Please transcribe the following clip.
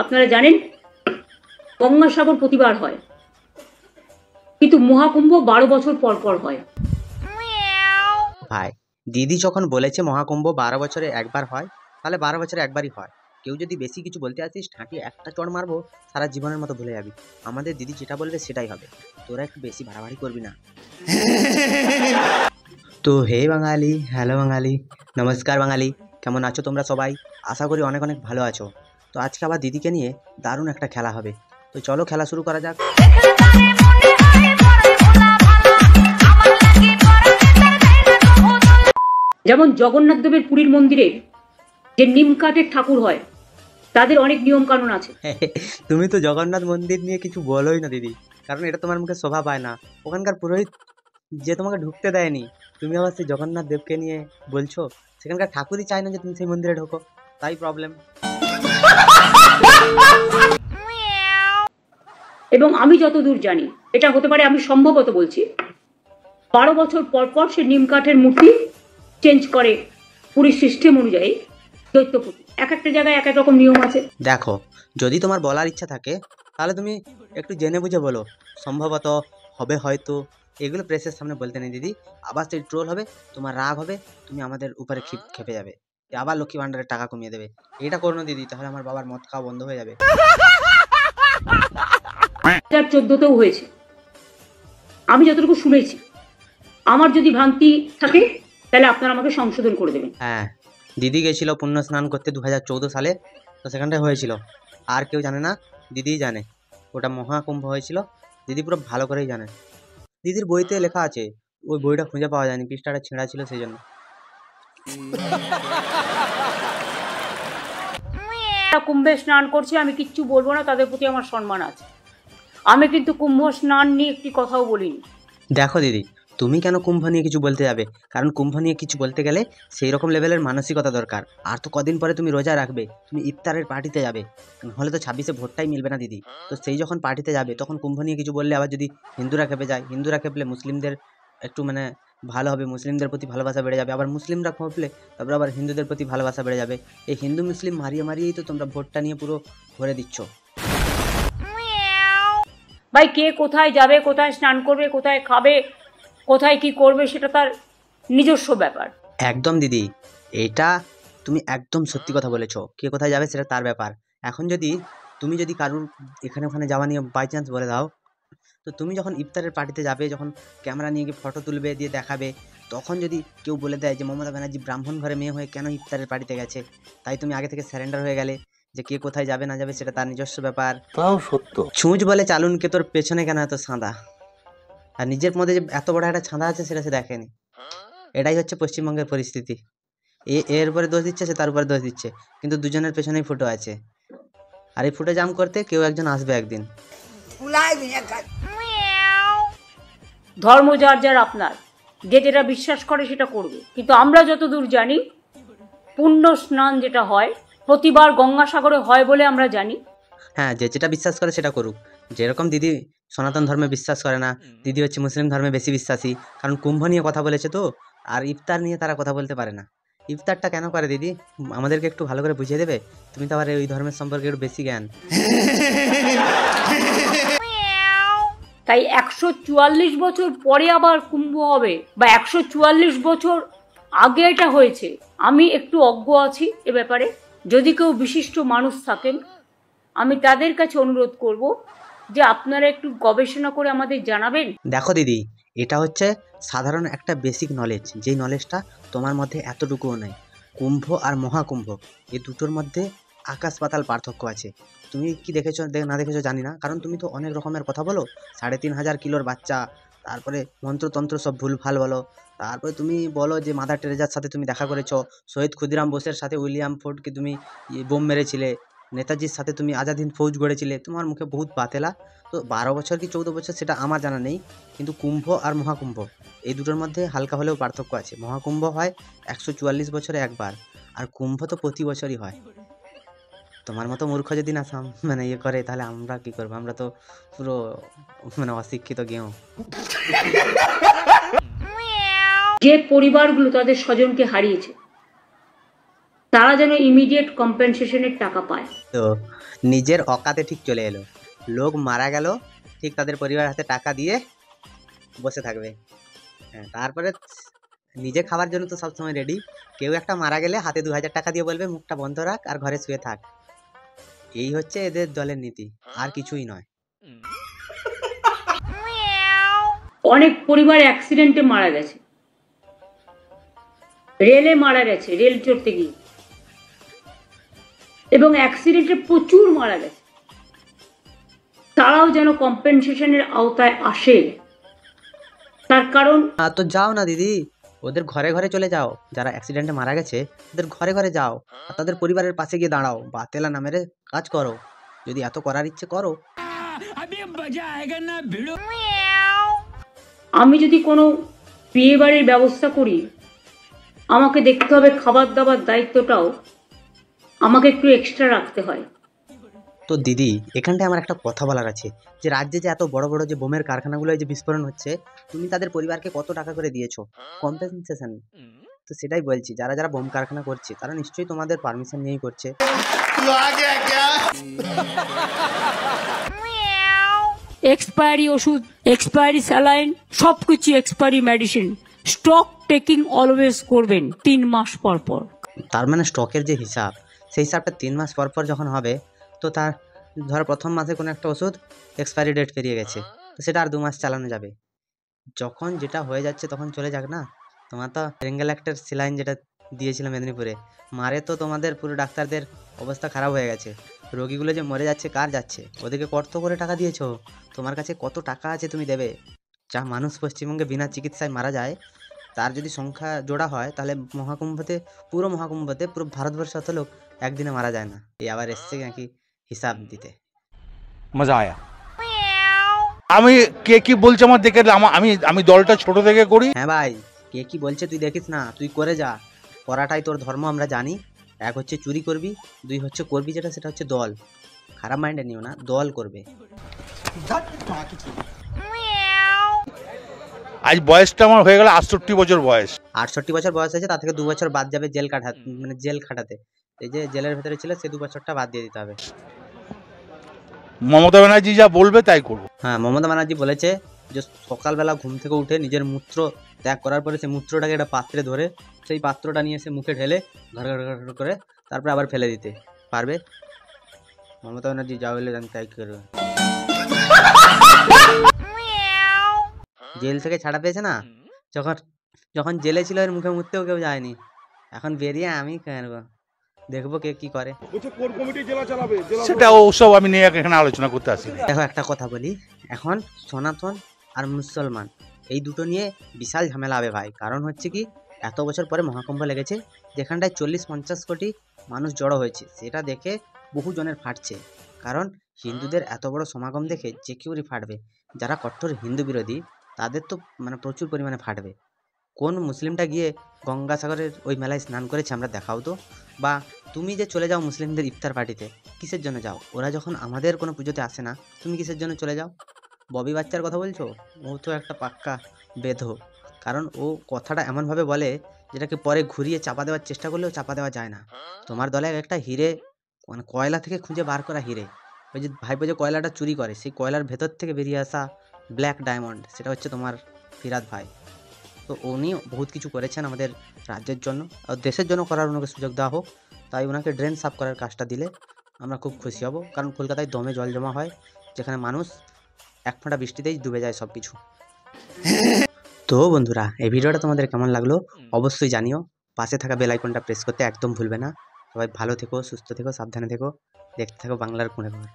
আপনারা জানেন গঙ্গাসাগর প্রতিবার হয়, কিন্তু মহাকুম্ভ 12 বছর পর পর হয়। ভাই দিদি যখন বলেছে মহাকুম্ভ 12 বছরে একবার হয়, তাহলে 12 বছরে একবারই হয়। কেউ যদি বেশি কিছু বলতে আসিস, ঠাঁটি একটা চড় মারবো, সারা জীবনের মতো ভুলে যাবি। আমাদের দিদি যেটা বলবে সেটাই হবে, তোরা একটু বেশি বাড়াবাড়ি করবি না। তো হে বাঙালি, হ্যালো বাঙালি, নমস্কার বাঙালি, কেমন আছো তোমরা সবাই? আশা করি অনেক অনেক ভালো আছো। তো আজকে আবার দিদিকে নিয়ে দারুণ একটা খেলা হবে, তো চলো খেলা শুরু করা যাক। যেমন জগন্নাথ দেবের পুরীর মন্দিরে যে নিম কাঠের ঠাকুর হয়, তাদের অনেক নিয়ম কানুন আছে। তুমি তো জগন্নাথ মন্দির নিয়ে কিছু বলোই না দিদি, কারণ এটা তোমার মুখে শোভা পায় না। ওখানকার পুরোহিত যে তোমাকে ঢুকতে দেয়নি, তুমি আবার সেই জগন্নাথ দেবকে নিয়ে বলছো। সেখানকার ঠাকুরই চায় না যে তুমি সেই মন্দিরে ঢোকো, তাই প্রবলেম। এবং আমি যতদূর জানি, এটা হতে পারে, আমি সম্ভবত বলছি, 12 বছর পর পর সে নিম কাঠের মূর্তি চেঞ্জ করে পুরীর সিস্টেম অনুযায়ী। দৈত্যপতি এক একটা জায়গায় এক এক রকম নিয়ম আছে। দেখো, যদি তোমার বলার ইচ্ছা থাকে তাহলে তুমি একটু জেনে বুঝে বলো, সম্ভবত, হবে, হয়তো, এগুলো প্রেসের সামনে বলতে নেই দিদি। আবার সেই ট্রোল হবে, তোমার রাগ হবে, তুমি আমাদের উপরে খেপে যাবে, আবার লক্ষ্মী ভান্ডারের টাকা কমিয়ে দেবে। এটা করো না দিদি, তাহলে আমার বাবার মদ খাওয়া বন্ধ হয়ে যাবে। 2014তেও হয়েছে, আমি যতটুকু শুনেছি। আমার যদি ভ্রান্তি থাকে তাহলে আপনারা আমাকে সংশোধন করে দেবেন। হ্যাঁ, দিদি গেছিল পুণ্য স্নান করতে 2014 সালে, তো সেখানটায় হয়েছিল। আর কেউ জানে না, দিদিই জানে ওটা মহাকুম্ভ হয়েছিল। দিদি পুরো ভালো করেই জানে, দিদির বইতে লেখা আছে। ওই বইটা খুঁজে পাওয়া যায়নি, পৃষ্ঠাটা ছেঁড়া ছিল সেই জন্য। কুম্ভে স্নান করছে, আমি কিচ্ছু বলবো না, তাদের প্রতি আমার সম্মান আছে। আমি কিন্তু কুম্ভ স্নান নিয়ে একটি কথাও বলিনি। দেখো দিদি, তুমি কেন কুম্ভ নিয়ে কিছু বলতে যাবে? কারণ কুম্ভ নিয়ে কিছু বলতে গেলে সেই রকম লেভেলের মানসিকতা দরকার। আর তো কদিন পরে তুমি রোজা রাখবে, তুমি ইফতারের পার্টিতে যাবে, হলে তো 26-এ ভোটটাই মিলবে না দিদি। তো সেই যখন পার্টিতে যাবে, তখন কুম্ভ নিয়ে কিছু বললে আবার যদি হিন্দুরা খেপে যায়, হিন্দুরা খেপলে মুসলিমদের একটু ভালো হবে, মুসলিমদের প্রতি ভালোবাসা বেড়ে যাবে। আবার মুসলিমরা খেপলে তারপর আবার হিন্দুদের প্রতি ভালোবাসা বেড়ে যাবে। এই হিন্দু মুসলিম মারিয়েই তো তোমরা ভোটটা নিয়ে পুরো ভরে দিচ্ছ। ভাই, কে কোথায় যাবে, কোথায় স্নান করবে, কোথায় খাবে, কোথায় কি করবে, সেটা তার নিজস্ব ব্যাপার। একদম দিদি, এটা তুমি একদম সত্যি কথা বলেছো। কে কোথায় যাবে সেটা তার ব্যাপার। এখন তুমি যদি কারুর এখানে ওখানে যাওয়া নিয়ে বাই চান্স বলে দাও, তো তুমি যখন ইফতারের পার্টিতে যাবে, যখন ক্যামেরা নিয়ে গিয়ে ফটো তুলবে, দিয়ে দেখাবে, তখন যদি কেউ বলে দেয় যে মমতা ব্যানার্জি ব্রাহ্মণ ঘরে মেয়ে হয়ে কেন ইফতারের পার্টিতে গেছে, তাই তুমি আগে থেকে স্যারেন্ডার হয়ে গেলে যে কে কোথায় যাবে না যাবে সেটা তার নিজস্ব ব্যাপার। তাও সত্য। ছুঁচ বলে চালুনকে তোর পেছনে কেন এত ছাঁদা, আর নিজের মধ্যে যে এত বড় একটা ছাঁদা আছে সেটা সে দেখেনি। এটাই হচ্ছে পশ্চিমবঙ্গের পরিস্থিতি। এর উপরে দোষ দিচ্ছে, সে তার উপরে দোষ দিচ্ছে, কিন্তু দুজনের পেছনেই ফুটো আছে। আর এই ফুটো জাম করতে কেউ একজন আসবে একদিন। ধর্ম যার যার আপনার, যে যেটা বিশ্বাস করে সেটা করবে, কিন্তু আমরা যতদূর জানি পুণ্য স্নান যেটা হয় প্রতিবার গঙ্গাসাগরে হয় বলে আমরা জানি। হ্যাঁ, যে যেটা বিশ্বাস করে সেটা করুক। যেরকম দিদি সনাতন ধর্মে বিশ্বাস করে না, দিদি হচ্ছে মুসলিম ধর্মে বেশি বিশ্বাসী, কারণ কুম্ভ নিয়ে কথা বলেছে তো। আর ইফতার নিয়ে তারা কথা বলতে পারে না। ইফতারটা কেন করে দিদি, আমাদেরকে একটু ভালো করে বুঝিয়ে দেবে? তুমি তো আবার ওই ধর্মের সম্পর্কে একটু বেশি জ্ঞান। তাই 144 বছর পরে আবার কুম্ভ হবে, বা 144 বছর আগে এটা হয়েছে, আমি একটু অজ্ঞ আছি এ ব্যাপারে। যদি কেউ বিশিষ্ট মানুষ থাকেন, আমি তাদের কাছে অনুরোধ করব যে আপনারা একটু গবেষণা করে আমাদের জানাবেন। দেখো দিদি, এটা হচ্ছে সাধারণ একটা বেসিক নলেজ, যেই নলেজটা তোমার মধ্যে এতটুকুও নেই। কুম্ভ আর মহাকুম্ভ, এই দুটোর মধ্যে আকাশ পাতাল পার্থক্য আছে। তুমি কি দেখেছো না দেখেছো জানি না, কারণ তুমি তো অনেক রকমের কথা বলো, 3,500 কিলোর বাচ্চা, তারপরে মন্ত্রতন্ত্র সব ভুলভাল বলো। তারপরে তুমি বলো যে মাদার টেরেজার সাথে তুমি দেখা করেছো, শহীদ ক্ষুদিরাম বোসের সাথে উইলিয়াম ফোর্ডকে তুমি বোম মেরেছিলে, নেতাজির সাথে তুমি আজাদ হিন্দ ফৌজ গড়েছিলে। তোমার মুখে বহুত বাতেলা। তো 12 বছর কি 14 বছর সেটা আমার জানা নেই, কিন্তু কুম্ভ আর মহাকুম্ভ এই দুটোর মধ্যে হালকা হলেও পার্থক্য আছে। মহাকুম্ভ হয় 144 বছরে একবার, আর কুম্ভ তো প্রতি বছরই হয়। তোমার মতো মূর্খ যদি না ইয়ে করে, তাহলে আমরা কি করবো? আমরা তো পুরো অশিক্ষিত গেঁয়ো। যে পরিবারগুলো তাদের স্বজনকে হারিয়েছে, তারা যেন ইমিডিয়েট কম্পেনসেশনের টাকা পায়। তো নিজের অকাতে ঠিক চলে এলো, লোক মারা গেল ঠিক তাদের পরিবার হাতে টাকা দিয়ে বসে থাকবে। হ্যাঁ, তারপরে নিজে খাবার জন্য তো সবসময় রেডি। কেউ একটা মারা গেলে হাতে 2000 টাকা দিয়ে বলবে মুখটা বন্ধ রাখ আর ঘরে শুয়ে থাক। এই হচ্ছে এদের দলের নীতি, আর কিছুই নয়। অনেক পরিবার অ্যাক্সিডেন্টে মারা গেছে, রেলে মারা গেছে, রেল চড়তে গিয়ে, এবং অ্যাক্সিডেন্টে প্রচুর মারা গেছে। তারাও যেন কম্পেনসেশনের আওতায় আসে। তার কারণ তো যাও না দিদি, ওদের ঘরে ঘরে চলে যাও, যারা অ্যাক্সিডেন্টে মারা গেছে ওদের ঘরে ঘরে যাও আর তাদের পরিবারের পাশে গিয়ে দাঁড়াও, বাতেলা না মেরে কাজ করো। যদি এত করার ইচ্ছে করো। আমি যদি কোনো বিয়ে বাড়ির ব্যবস্থা করি, আমাকে দেখতে হবে খাবার দাবার দায়িত্বটাও আমাকে একটু এক্সট্রা রাখতে হয়। তো দিদি, এখানটায় আমার একটা কথা বলার আছে, যে রাজ্যে যে এত বড় বড় যে বোমের কারখানাগুলোয় যে বিস্ফোরণ হচ্ছে, তুমি তাদের পরিবারকে কত টাকা করে দিয়েছো কম্পেনসেশন? তো সেটাই বলছি, যারা যারা বোম কারখানা করছে তারা নিশ্চয়ই তোমাদের পারমিশন নিয়েই করছে। এক্সপায়ারি ওষুধ, এক্সপায়ারি স্যালাইন, সবকিছু expiry medicine stock taking always করবেন 3 মাস পর পর। তার মানে স্টকের যে হিসাব, সেই হিসাবটা 3 মাস পর পর যখন হবে, তো তার ধর প্রথম মাসে কোনো একটা ওষুধ এক্সপায়ারি ডেট পেরিয়ে গেছে, তো সেটা আর 2 মাস চালানো যাবে। যখন যেটা হয়ে যাচ্ছে তখন চলে যাক না। তোমার তো রেঙ্গেল একটা স্যালাইন যেটা দিয়েছিল মেদিনীপুরে, মারে তো তোমাদের পুরো ডাক্তারদের অবস্থা খারাপ হয়ে গেছে। রোগীগুলো যে মরে যাচ্ছে, কার যাচ্ছে? ওদেরকে কত করে টাকা দিয়েছো? তোমার কাছে কত টাকা আছে তুমি দেবে? যা মানুষ পশ্চিমবঙ্গে বিনা চিকিৎসায় মারা যায়, তার যদি সংখ্যা জোড়া হয়, তাহলে পুরো ভারতবর্ষ অত লোক একদিনে মারা যায় না। এই আবার এসছে নাকি হিসাব দিতে। মজা আয়া। আমি কে কি বলছে আমার দেখে, আমি দলটা ছোট থেকে করি। হ্যাঁ ভাই, কে কি বলছে তুই দেখিস না, তুই করে যা। করাটাই তোর ধর্ম আমরা জানি। 1 হচ্ছে চুরি করবি, 2 হচ্ছে করবি যেটা, সেটা হচ্ছে দল। খারাপ মাইন্ডে নিও না, দল করবে। আজ বয়সটা আমার হয়ে গেল 68 বছর বয়স। 68 বছর বয়স হয়েছে, তার থেকে 2 বছর বাদ যাবে জেল খাটাতে। এই যে জেলের ভেতরে ছিল, সে 2 বছরটা বাদ দিয়ে দিতে হবে। মমতা ব্যানার্জি যা বলবে তাই করবো। হ্যাঁ, মমতা ব্যানার্জি বলেছে যে সকালবেলা ঘুম থেকে উঠে নিজের মূত্র ত্যাগ করার পরে সেই মূত্রটাকে একটা পাত্রে ধরে, সেই পাত্রটা নিয়ে সে মুখে ঢেলে ঘর করে তারপরে আবার ফেলে দিতে পারবে। মমতা ব্যানার্জি যা বলে আমি তাই করবে। জেল থেকে ছাড়া পেয়েছে না, যখন জেলে ছিল এর মুখে মুততেও কেউ যায়নি। এখন বেরিয়ে আমি দেখবো কে কি করে। সেটা ওসব আমি নিয়ে এখানে আলোচনা করতে আসি। দেখো, একটা কথা বলি, এখন সনাতন আর মুসলমান এই দুটো নিয়ে বিশাল ঝামেলা হবে ভাই। কারণ হচ্ছে কি, এত বছর পরে মহাকুম্ভ লেগেছে, যেখানটায় 40-50 কোটি মানুষ জড়ো হয়েছে, সেটা দেখে বহু জনের ফাটছে। কারণ হিন্দুদের এত বড় সমাগম দেখে যে কেউই ফাটবে। যারা কট্টর হিন্দু বিরোধী, তাদের তো প্রচুর পরিমাণে ফাটবে। কোন মুসলিমটা গিয়ে গঙ্গাসাগরের ওই মেলায় স্নান করেছে আমরা দেখাও তো। বা তুমি যে চলে যাও মুসলিমদের ইফতার পার্টিতে, কিসের জন্য যাও? ওরা যখন আমাদের কোনো পুজোতে আসে না, তুমি কিসের জন্য চলে যাও? ববি বাচ্চার কথা বলছো? ও তো একটা পাক্কা বেধো। কারণ ও কথাটা এমনভাবে বলে, যেটাকে পরে ঘুরিয়ে চাপা দেওয়ার চেষ্টা করলেও চাপা দেওয়া যায় না। তোমার দলে একটা হিরে, কয়লা থেকে খুঁজে বার করা হিরে, ওই যে ভাইপো যে কয়লাটা চুরি করে, সেই কয়লার ভেতর থেকে বেরিয়ে আসা ব্ল্যাক ডায়মন্ড, সেটা হচ্ছে তোমার ফিরাদ ভাই। তো উনি বহুত কিছু করেছেন আমাদের রাজ্যের জন্য আর দেশের জন্য, করার ওনাকে সুযোগ দেওয়া হোক। তাই ওনাকে ড্রেন সাফ করার কাজটা দিলে আমরা খুব খুশি হব। কারণ কলকাতায় দমে জল জমা হয়, যেখানে মানুষ এক ফোঁটা বৃষ্টিতেই ডুবে যায় সব কিছু। তো বন্ধুরা, এই ভিডিওটা তোমাদের কেমন লাগলো অবশ্যই জানিও। পাশে থাকা বেল আইকনটা প্রেস করতে একদম ভুলবে না। সবাই ভালো থেকো, সুস্থ থেকো, সাবধানে থেকো। দেখতে থাকো বাংলার কোণে কোণে।